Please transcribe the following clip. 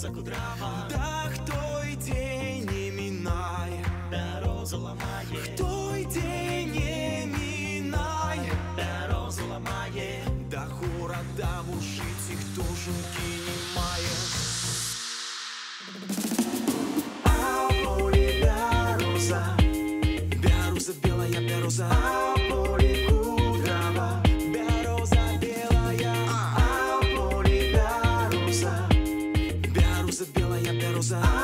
роза кудрава, так той день не минай, та розу ламає, той день не минай, та розу ламає, да города в уши цих туженьки не має. А поле бяроза, бяроза белая, бяроза, а поле кудрава, бяроза белая, а поле бяроза, бяроза белая, бяроза.